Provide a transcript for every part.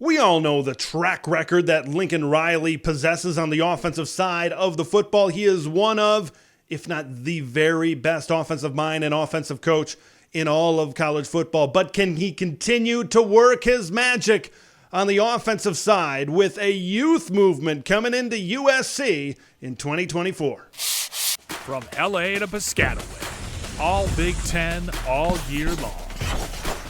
We all know the track record that Lincoln Riley possesses on the offensive side of the football. He is one of, if not the very best offensive mind and offensive coach in all of college football. But can he continue to work his magic on the offensive side with a youth movement coming into USC in 2024? From LA to Piscataway, all Big Ten all year long.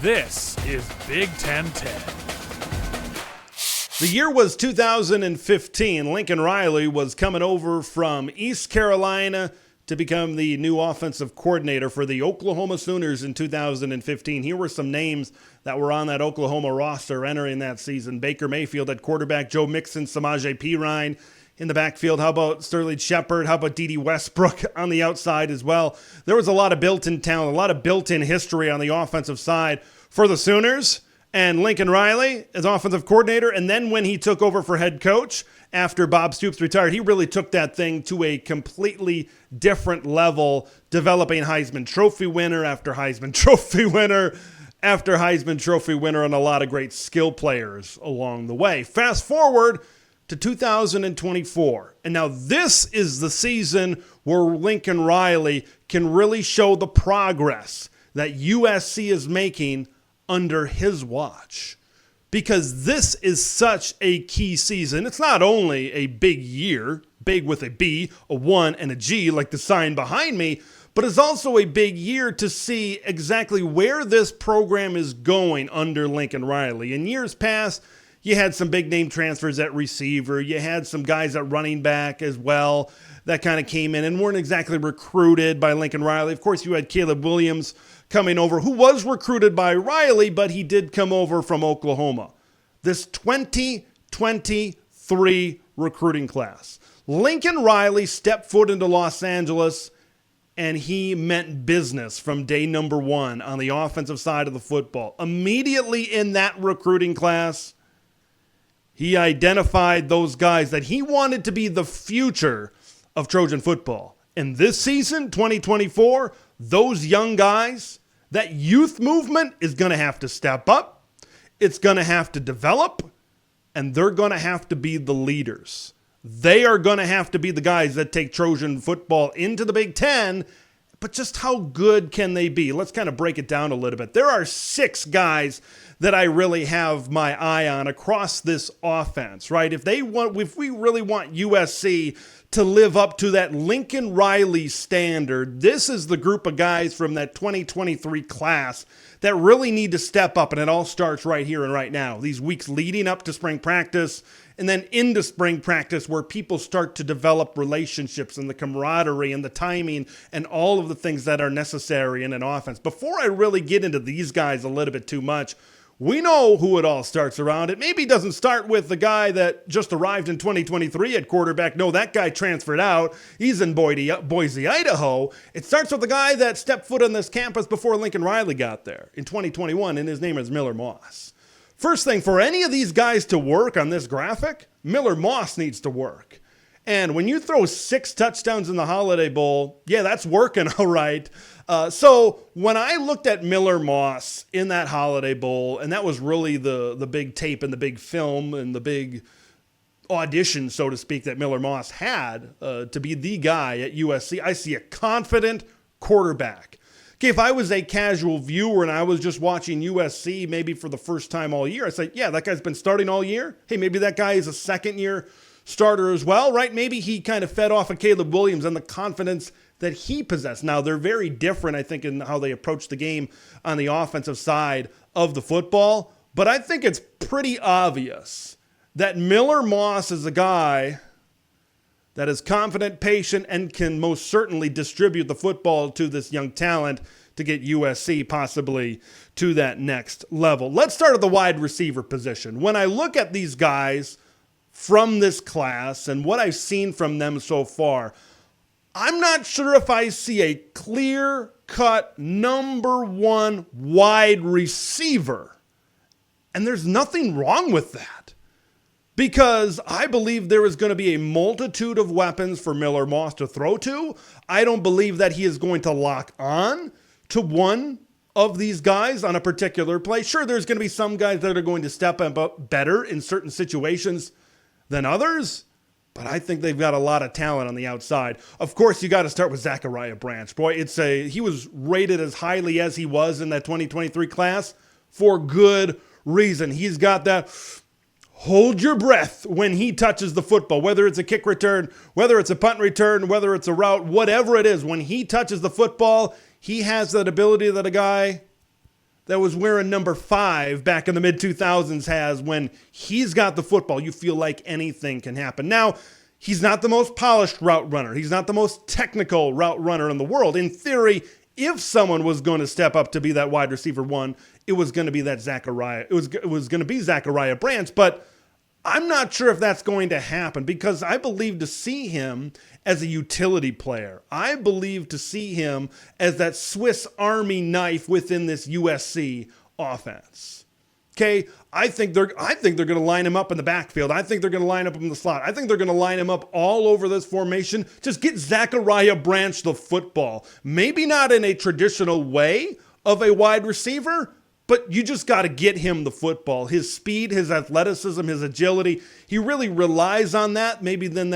This is Big Ten 10. The year was 2015. Lincoln Riley was coming over from East Carolina to become the new offensive coordinator for the Oklahoma Sooners in 2015. Here were some names that were on that Oklahoma roster entering that season. Baker Mayfield at quarterback, Joe Mixon, Samaje Perine in the backfield. How about Sterling Shepard? How about Dede Westbrook on the outside as well? There was a lot of built-in talent, a lot of built-in history on the offensive side for the Sooners. And Lincoln Riley as offensive coordinator, and then when he took over for head coach after Bob Stoops retired, he really took that thing to a completely different level, developing Heisman Trophy winner after Heisman Trophy winner after Heisman Trophy winner, and a lot of great skill players along the way. Fast forward to 2024, and now this is the season where Lincoln Riley can really show the progress that USC is making under his watch, because this is such a key season. It's not only a big year, big with a B, a 1, and a G, like the sign behind me, but it's also a big year to see exactly where this program is going under Lincoln Riley. In years past, you had some big name transfers at receiver. You had some guys at running back as well that kind of came in and weren't exactly recruited by Lincoln Riley. Of course, you had Caleb Williams coming over, who was recruited by Riley, but he did come over from Oklahoma. This 2023 recruiting class. Lincoln Riley stepped foot into Los Angeles, and he meant business from day number one on the offensive side of the football. Immediately in that recruiting class, he identified those guys that he wanted to be the future of Trojan football. And this season, 2024, those young guys, that youth movement is going to have to step up. It's going to have to develop, and they're going to have to be the leaders. They are going to have to be the guys that take Trojan football into the Big Ten, but just how good can they be? Let's kind of break it down a little bit. There are 6 guys that I really have my eye on across this offense, right? If we really want USC to live up to that Lincoln Riley standard, this is the group of guys from that 2023 class that really need to step up, and it all starts right here and right now. These weeks leading up to spring practice and then into spring practice, where people start to develop relationships and the camaraderie and the timing and all of the things that are necessary in an offense. Before I really get into these guys a little bit too much, we know who it all starts around. It maybe doesn't start with the guy that just arrived in 2023 at quarterback. No, that guy transferred out. He's in Boise, Idaho. It starts with the guy that stepped foot on this campus before Lincoln Riley got there in 2021, and his name is Miller Moss. First thing, for any of these guys to work on this graphic, Miller Moss needs to work. And when you throw 6 touchdowns in the Holiday Bowl, yeah, that's working all right. So when I looked at Miller Moss in that Holiday Bowl, and that was really the big tape and the big film and the big audition, so to speak, that Miller Moss had to be the guy at USC, I see a confident quarterback. Okay, if I was a casual viewer and I was just watching USC maybe for the first time all year, I'd say, yeah, that guy's been starting all year. Hey, maybe that guy is a second-year starter as well, right? Maybe he kind of fed off of Caleb Williams and the confidence that he possessed. Now, they're very different, I think, in how they approach the game on the offensive side of the football, but I think it's pretty obvious that Miller Moss is a guy that is confident, patient, and can most certainly distribute the football to this young talent to get USC possibly to that next level. Let's start at the wide receiver position. When I look at these guys from this class and what I've seen from them so far, I'm not sure if I see a clear-cut number 1 wide receiver. And there's nothing wrong with that, because I believe there is going to be a multitude of weapons for Miller Moss to throw to. I don't believe that he is going to lock on to one of these guys on a particular play. Sure, there's going to be some guys that are going to step up better in certain situations than others, but I think they've got a lot of talent on the outside. Of course, you got to start with Zachariah Branch. Boy, he was rated as highly as he was in that 2023 class for good reason. He's got that hold your breath when he touches the football, whether it's a kick return, whether it's a punt return, whether it's a route, whatever it is. When he touches the football, he has that ability that a guy that was wearing number 5 back in the mid-2000s has. When he's got the football, you feel like anything can happen. Now, he's not the most polished route runner. He's not the most technical route runner in the world. In theory, if someone was going to step up to be that wide receiver 1, it was going to be that Zachariah. It was going to be Zachariah Branch, but I'm not sure if that's going to happen because I believe to see him as a utility player. I believe to see him as that Swiss Army knife within this USC offense. Okay, I think they're going to line him up in the backfield. I think they're going to line up in the slot. I think they're going to line him up all over this formation. Just get Zachariah Branch the football. Maybe not in a traditional way of a wide receiver, but you just got to get him the football. His speed, his athleticism, his agility, he really relies on that, maybe than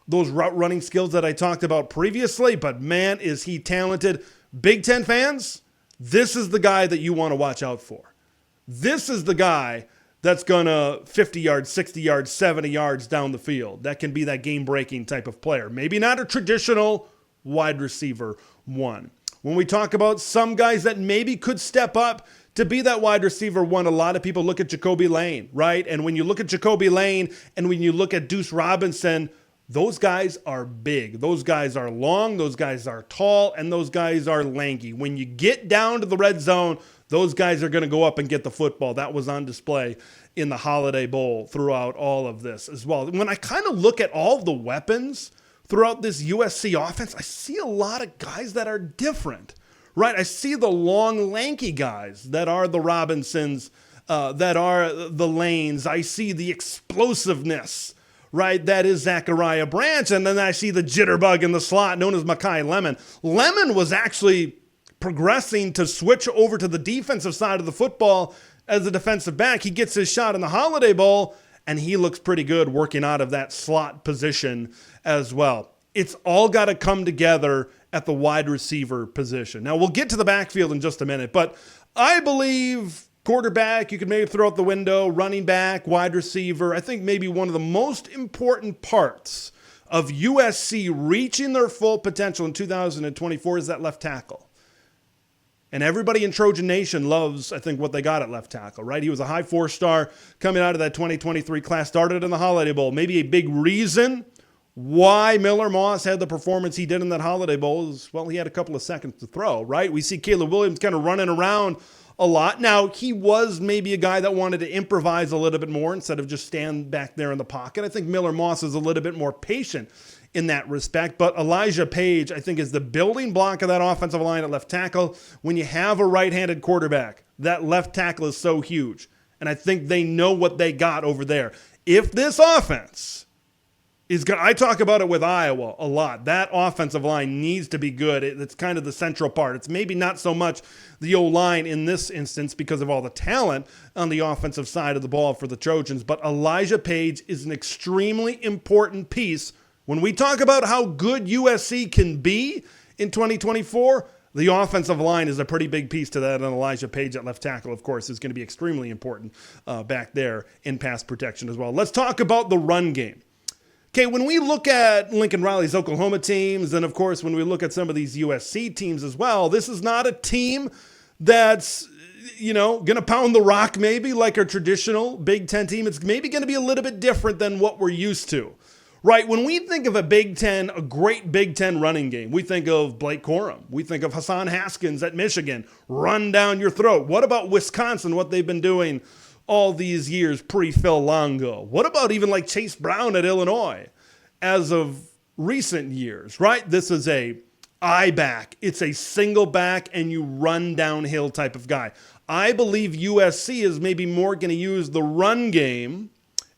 those route running skills that I talked about previously. But man, is he talented. Big Ten fans, this is the guy that you want to watch out for. This is the guy that's going to 50 yards, 60 yards, 70 yards down the field. That can be that game-breaking type of player. Maybe not a traditional wide receiver 1. When we talk about some guys that maybe could step up to be that wide receiver 1, a lot of people look at Jacoby Lane, right? And when you look at Jacoby Lane and when you look at Deuce Robinson, those guys are big. Those guys are long. Those guys are tall. And those guys are lanky. When you get down to the red zone, those guys are going to go up and get the football. That was on display in the Holiday Bowl throughout all of this as well. When I kind of look at all the weapons throughout this USC offense, I see a lot of guys that are different, right? I see the long, lanky guys that are the Robinsons, that are the Lanes. I see the explosiveness, right? That is Zachariah Branch. And then I see the jitterbug in the slot known as Makai Lemon. Lemon was actually progressing to switch over to the defensive side of the football as a defensive back. He gets his shot in the Holiday Bowl, and he looks pretty good working out of that slot position as well. It's all got to come together at the wide receiver position. Now, we'll get to the backfield in just a minute, but I believe quarterback, you could maybe throw out the window, running back, wide receiver. I think maybe one of the most important parts of USC reaching their full potential in 2024 is that left tackle. And everybody in Trojan Nation loves, I think, what they got at left tackle, right? He was a high 4-star coming out of that 2023 class, started in the Holiday Bowl. Maybe a big reason why Miller Moss had the performance he did in that Holiday Bowl is, well, he had a couple of seconds to throw, right? We see Caleb Williams kind of running around a lot. Now, he was maybe a guy that wanted to improvise a little bit more instead of just stand back there in the pocket. I think Miller Moss is a little bit more patient in that respect. But Elijah Page, I think, is the building block of that offensive line at left tackle. When you have a right-handed quarterback, that left tackle is so huge. And I think they know what they got over there. If this offense is going, I talk about it with Iowa a lot. That offensive line needs to be good. It's kind of the central part. It's maybe not so much the O-line in this instance because of all the talent on the offensive side of the ball for the Trojans. But Elijah Page is an extremely important piece. When we talk about how good USC can be in 2024, the offensive line is a pretty big piece to that, and Elijah Page at left tackle, of course, is going to be extremely important back there in pass protection as well. Let's talk about the run game. Okay, when we look at Lincoln Riley's Oklahoma teams, and of course when we look at some of these USC teams as well, this is not a team that's, going to pound the rock maybe like a traditional Big Ten team. It's maybe going to be a little bit different than what we're used to. Right, when we think of a Big Ten, a great Big Ten running game, we think of Blake Corum. We think of Hassan Haskins at Michigan, run down your throat. What about Wisconsin, what they've been doing all these years pre-Phil Longo? What about even like Chase Brown at Illinois as of recent years, right? This is a I-back. It's a single back and you run downhill type of guy. I believe USC is maybe more going to use the run game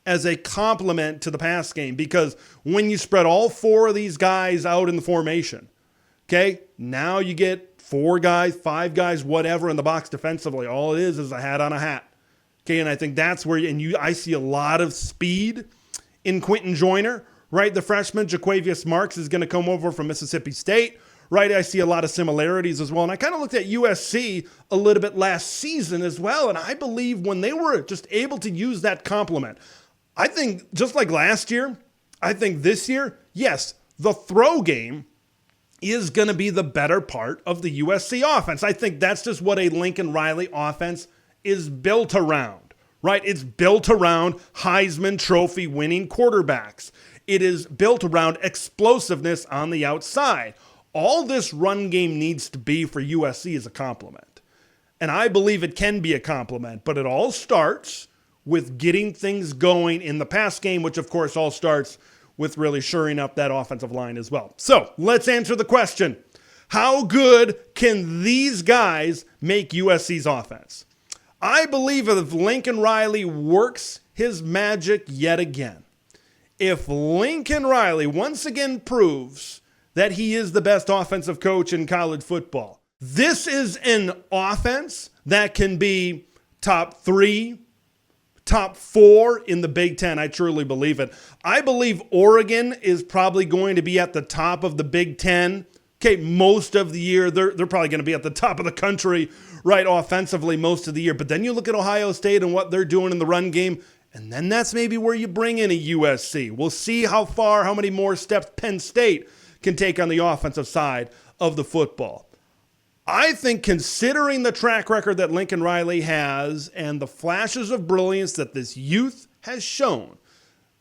as a complement to the pass game, because when you spread all 4 of these guys out in the formation, okay, now you get 4 guys, 5 guys, whatever in the box defensively. All it is a hat on a hat. Okay, and I think that's where I see a lot of speed in Quentin Joyner, right? The freshman, Jaquavius Marks, is going to come over from Mississippi State, right? I see a lot of similarities as well. And I kind of looked at USC a little bit last season as well, and I believe when they were just able to use that complement, I think just like last year, I think this year, yes, the throw game is going to be the better part of the USC offense. I think that's just what a Lincoln Riley offense is built around, right? It's built around Heisman Trophy winning quarterbacks. It is built around explosiveness on the outside. All this run game needs to be for USC is a compliment. And I believe it can be a compliment, but it all starts with getting things going in the pass game, which of course all starts with really shoring up that offensive line as well. So let's answer the question. How good can these guys make USC's offense? I believe if Lincoln Riley works his magic yet again, if Lincoln Riley once again proves that he is the best offensive coach in college football, this is an offense that can be top 3, top 4 in the Big Ten. I truly believe it. I believe Oregon is probably going to be at the top of the Big Ten. Okay, most of the year, they're probably going to be at the top of the country, right, offensively most of the year. But then you look at Ohio State and what they're doing in the run game, and then that's maybe where you bring in a USC. We'll see how many more steps Penn State can take on the offensive side of the football. I think considering the track record that Lincoln Riley has and the flashes of brilliance that this youth has shown,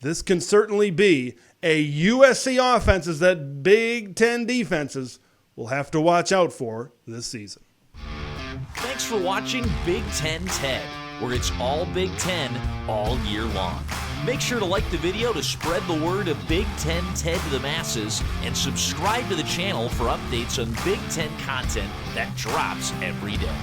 this can certainly be a USC offense that Big Ten defenses will have to watch out for this season. Thanks for watching Big Ten Ted, where it's all Big Ten all year long. Make sure to like the video to spread the word of Big Ten Ted to the masses, and subscribe to the channel for updates on Big Ten content that drops every day.